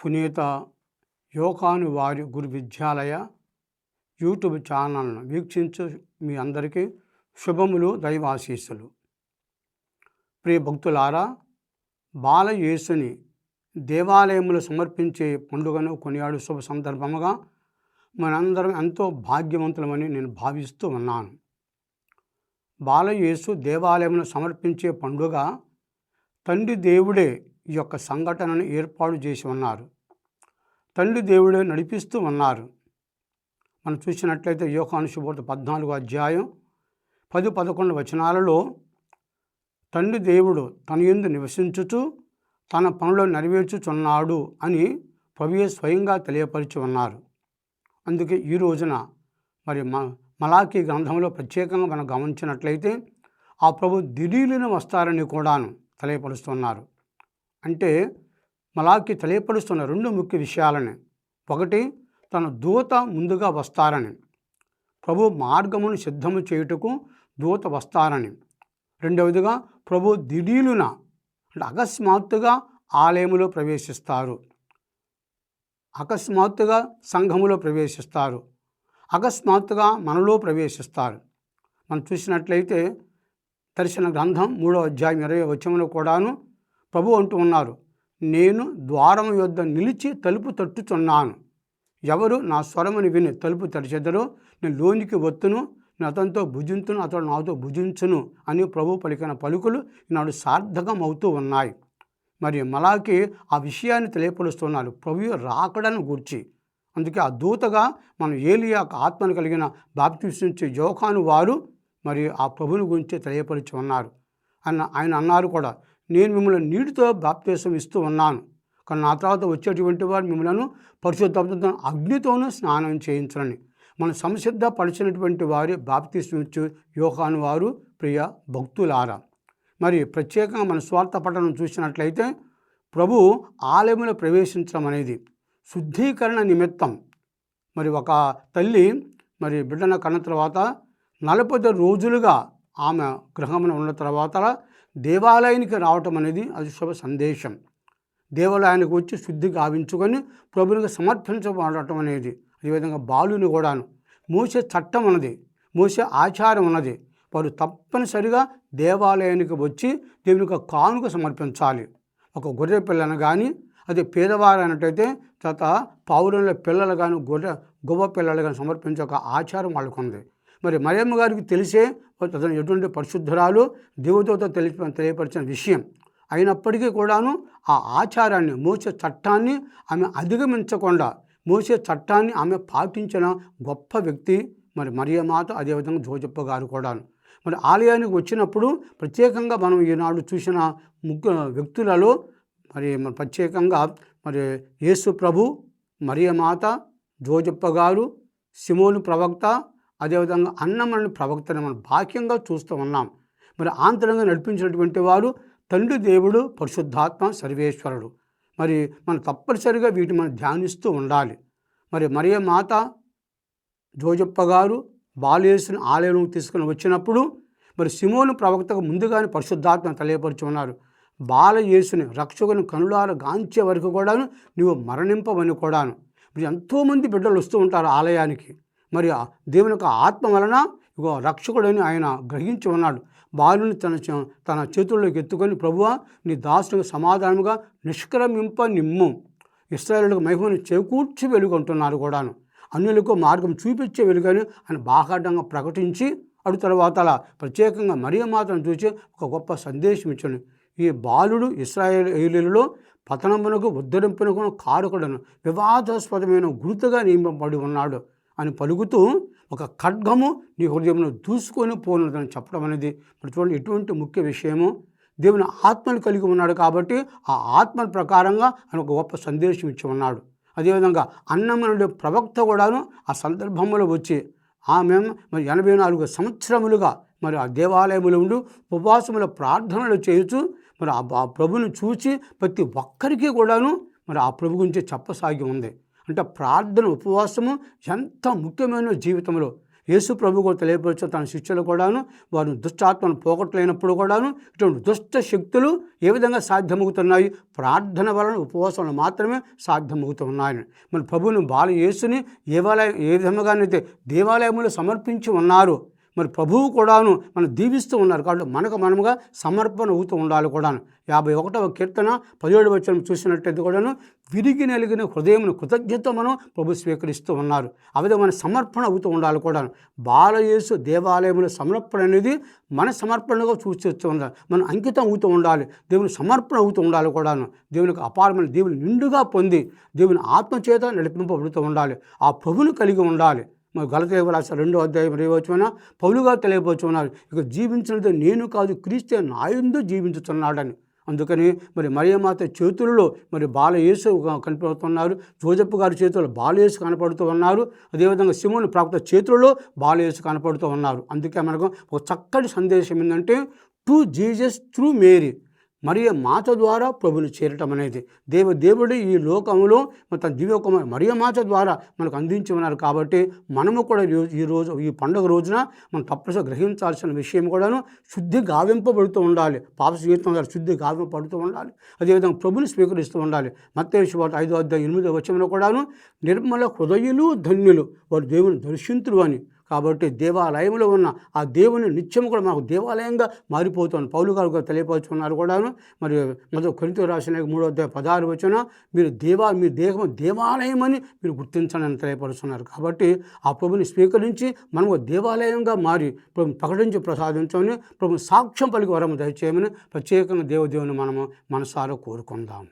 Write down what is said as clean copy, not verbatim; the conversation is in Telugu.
పునీత యోహాను వారి గురు విద్యాలయ యూట్యూబ్ ఛానల్ను వీక్షించు మీ అందరికీ శుభములు, దైవాశీస్సులు. ప్రియ భక్తులారా, బాలయేసుని దేవాలయములు సమర్పించే పండుగను కొనియాడు శుభ సందర్భముగా మనందరం ఎంతో భాగ్యవంతులమని నేను భావిస్తూ ఉన్నాను. బాలయేసు దేవాలయమును సమర్పించే పండుగ తండ్రి దేవుడే ఈ యొక్క సంఘటనను ఏర్పాటు చేసి ఉన్నారు. తండ్రి దేవుడే నడిపిస్తూ ఉన్నారు. మనం చూసినట్లయితే యోహాను శుభవార్త 14వ అధ్యాయం 10-11 వచనాలలో తండ్రి దేవుడు తన యందు నివసించుచు తన పనులు నెరవేర్చుచున్నాడు అని ప్రభువే స్వయంగా తెలియపరిచి ఉన్నారు. అందుకే ఈ రోజున మరి మలాకీ గ్రంథంలో ప్రత్యేకంగా మనం గమనించినట్లయితే ఆ ప్రభు దిలీలున వస్తారని కూడాను తెలియపరుస్తున్నారు. అంటే మలాకీ తెలియపరుస్తున్న రెండు ముఖ్య విషయాలని. ఒకటి, తన దూత ముందుగా వస్తారని, ప్రభు మార్గమును సిద్ధము చేయుటకు దూత వస్తారని. రెండవదిగా, ప్రభు దిలీలున అంటే అకస్మాత్తుగా ఆలయములో ప్రవేశిస్తారు, అకస్మాత్తుగా సంఘములో ప్రవేశిస్తారు, అకస్మాత్తుగా మనలో ప్రవేశిస్తారు. మనం చూసినట్లయితే దర్శన గ్రంథం 3వ అధ్యాయం 20వ వచనంలో కూడాను ప్రభు అంటూ ఉన్నారు, నేను ద్వారము యొద్ద నిలిచి తలుపు తట్టుచున్నాను, ఎవరు నా స్వరముని విని తలుపు తెరిచెదరో నేను లోనికి వత్తును, నేను అతనితో భుజించును, అతడు నాతో భుజించును అని ప్రభు పలికిన పలుకులు ఈనాడు సార్థకం అవుతూ ఉన్నాయి. మరి మలాకి ఆ విషయాన్ని తెలియపరుస్తున్నారు, ప్రభు రాకడను గూర్చి. అందుకే ఆ దూతగా మనం ఏలియా ఆత్మను కలిగిన బాప్తిస్మిచ్చే యోహాను వారు మరి ఆ ప్రభుని గురించి తెలియపరిచి ఉన్నారు. ఆయన అన్నారు కూడా, నేను మిమ్మల్ని నీటితో బాప్తిసం ఇస్తూ ఉన్నాను, కానీ నా తర్వాత వచ్చేటువంటి వారు మిమ్మల్ని పరిశుద్ధాత్మతో అగ్నితోనూ స్నానం చేయించరని. మనం సంసిద్ధపరిచినటువంటి వారి బాప్తిస్మిచ్చు యోహాను వారు. ప్రియ భక్తులారా, మరి ప్రత్యేకంగా మన స్వార్థ పట్టణం చూసినట్లయితే ప్రభు ఆలయంలో ప్రవేశించడం అనేది శుద్ధీకరణ నిమిత్తం. మరి ఒక తల్లి మరి బిడ్డను కన్న తర్వాత 40 రోజులుగా ఆమె గృహమున ఉన్న తర్వాత దేవాలయానికి రావటం అనేది అది శుభ సందేశం. దేవాలయానికి వచ్చి శుద్ధి గావించుకొని ప్రభునికి సమర్పించబడటం అనేది. అదేవిధంగా బాలుని కూడాను మోసే చట్టం ఉన్నది, మోసే ఆచారం ఉన్నది. వారు తప్పనిసరిగా దేవాలయానికి వచ్చి దేవునికి కానుక సమర్పించాలి. ఒక గొర్రె పిల్లను కానీ, అదే పేదవారు అన్నట్టయితే తర్వాత పావురంల పిల్లలు కానీ గువ్వ పిల్లలు కానీ సమర్పించే ఒక ఆచారం వాళ్ళకు ఉంది. మరి మరియమ్మ గారికి తెలిసే అతను ఎటువంటి పరిశుద్ధురాలు దేవుడితో తెలియపరిచిన విషయం అయినప్పటికీ కూడాను ఆ ఆచారాన్ని, మోసే చట్టాన్ని ఆమె అధిగమించకుండా మోసే చట్టాన్ని ఆమె పాటించిన గొప్ప వ్యక్తి మరి మరియమాత, అదేవిధంగా జోజప్ప గారు కూడాను. మరి ఆలయానికి వచ్చినప్పుడు ప్రత్యేకంగా మనం ఈనాడు చూసిన ముగ్గురు వ్యక్తులలో మరి ప్రత్యేకంగా మరి యేసు ప్రభు, మరియమాత, జోజప్ప గారు, సిమోను ప్రవక్త, అదేవిధంగా అన్నమని ప్రవక్తని మనం బాహ్యంగా చూస్తూ ఉన్నాం. మరి ఆంతరంగా నడిపించినటువంటి వారు తండ్రి దేవుడు, పరిశుద్ధాత్మ, సర్వేశ్వరుడు. మరి మనం తప్పనిసరిగా వీటిని మనం ధ్యానిస్తూ ఉండాలి. మరి మరియమాత, జోజప్ప గారు బాలయేసుని ఆలయం తీసుకుని వచ్చినప్పుడు మరి సిమోను ప్రవక్తకు ముందుగానే పరిశుద్ధాత్మ తెలియపరిచి ఉన్నారు, బాలయేసుని రక్షకుని కనులార గాంచే వరకు కూడాను నువ్వు మరణింపవని కూడాను. మరి ఎంతోమంది బిడ్డలు వస్తూ ఉంటారు ఆలయానికి. మరి దేవుని యొక్క ఆత్మ వలన ఇగో రక్షకుడని ఆయన గ్రహించి ఉన్నాడు. బాలుని తన చేతుల్లోకి ఎత్తుకొని, ప్రభువా నీ దాసునికి సమాధానముగా నిష్క్రమింప నిమ్ము, ఇశ్రాయేలులకు మహిమను చేకూర్చి వెలుగొంటున్నారు కూడాను, అన్యులకు మార్గం చూపించే వెలుగని ఆయన బాహాటంగా ప్రకటించి అటు తర్వాత అలా ప్రత్యేకంగా మరియమాతను చూసి ఒక గొప్ప సందేశం ఇచ్చాడు. ఈ బాలుడు ఇశ్రాయేలీయులలో పతనమునకు ఉద్ధరింపునకు కారకుడను వివాదాస్పదమైన గుర్తుగా నియమింపబడి ఉన్నాడు అని పలుకుతూ ఒక ఖడ్గము నీ హృదయంలో దూసుకొని పోనుదని చెప్పడం అనేది మరి చూడండి ఎటువంటి ముఖ్య విషయము. దేవుని ఆత్మను కలిగి ఉన్నాడు కాబట్టి ఆ ఆత్మ ప్రకారంగా ఆయన ఒక గొప్ప సందేశం ఇచ్చి ఉన్నాడు. అదేవిధంగా అన్నమనుడి ప్రవక్త కూడాను ఆ సందర్భంలో వచ్చి ఆమె మరి 84 సంవత్సరములుగా మరి ఆ దేవాలయములో ఉండి ఉపవాసముల ప్రార్థనలు చేయొచ్చు. మరి ఆ ప్రభుని చూసి ప్రతి ఒక్కరికి కూడాను మరి ఆ ప్రభు గురించి చెప్పసాగి ఉంది. అంటే ప్రార్థన, ఉపవాసము ఎంత ముఖ్యమైన జీవితంలో. యేసు ప్రభు కూడా తెలియపరచు తన శిష్యులు కూడాను వారు దుష్టాత్మను పోగొట్టలేనప్పుడు కూడాను ఇటువంటి దుష్ట శక్తులు ఏ విధంగా సాధ్యమవుతున్నాయి? ప్రార్థన వలన, ఉపవాసాలు మాత్రమే సాధ్యమవుతున్నాయని. మన ప్రభువుని యేసుని ఏ విధంగానైతే దేవాలయంలో సమర్పించి ఉన్నారు, మరి ప్రభువు కూడాను మనం దీవిస్తూ ఉన్నారు. కాబట్టి మనముగా సమర్పణ అవుతూ ఉండాలి కూడాను. 51వ కీర్తన 17వ వచనం చూసినట్టయితే కూడాను విరిగి నలిగిన హృదయమును కృతజ్ఞత మనం ప్రభు స్వీకరిస్తూ ఉన్నారు. ఆ విధంగా మన సమర్పణ అవుతూ ఉండాలి కూడాను. యేసు దేవాలయంలో సమర్పణ అనేది మన సమర్పణగా చూస్తూ ఉండాలి. మనం అంకితం అవుతూ ఉండాలి, దేవుని సమర్పణ అవుతూ ఉండాలి కూడాను. దేవునికి అపారమైన దేవుని నిండుగా పొంది దేవుని ఆత్మచేత నడిపింపబడుతూ ఉండాలి. ఆ ప్రభుని కలిగి ఉండాలి. మరి గలతీయులకు రాసిన 2వ అధ్యాయం 20వ వచనం పౌలుగా తెలియపరుచున్నారు, ఇక జీవించినది నేను కాదు, క్రీస్తే నాయందు జీవించుతున్నాడని. అందుకని మరి మరియమాత చేతులలో మరి యేసు కనపడుతున్నారు, జోజప్ప గారి చేతుల్లో యేసు కనపడుతూ ఉన్నారు, అదేవిధంగా సిమోను ప్రవక్త చేతుల్లో యేసు కనపడుతూ ఉన్నారు. అందుకే మనకు ఒక చక్కటి సందేశం ఏంటంటే టు జీసస్ త్రూ మేరీ, మరియ మాత ద్వారా ప్రభుని చేరటం అనేది దేవుడు ఈ లోకంలో తన దివ్యకుమారి మరియ మాత ద్వారా మనకు అందించి ఉన్నారు. కాబట్టి మనము కూడా ఈ పండుగ రోజున మనం తప్పనిసరిగా గ్రహించాల్సిన విషయం కూడాను శుద్ధి గావింపబడుతూ ఉండాలి. పాప జీవితం ద్వారా శుద్ధి గావింపబడుతూ ఉండాలి. అదేవిధంగా ప్రభుని స్వీకరిస్తూ ఉండాలి. మత్తయి సువార్త 5వ అధ్యాయం 8వ వచనంలో కూడాను నిర్మల హృదయులు ధన్యులు వారు దేవుని దర్శింతురు అని. కాబట్టి దేవాలయంలో ఉన్న ఆ దేవుని నిత్యం కూడా మాకు దేవాలయంగా మారిపోతుంది. పౌలు గారు తెలియపరుచుకున్నారు కూడాను. మరి మొదటి కొరింథీయులకు రాసిన 3వ అధ్యాయం 16వ వచనం మీ దేహం దేవాలయం అని మీరు గుర్తించాలని తెలియపరుస్తున్నారు. కాబట్టి ఆ ప్రభుని స్వీకరించి మనము దేవాలయంగా మారి ప్రభుని ప్రకటించి ప్రసాదించమని, ప్రభు సాక్ష్యం పలికి వరము దయచేయమని ప్రత్యేకంగా దేవుని మనము మనసారా కోరుకుందాం.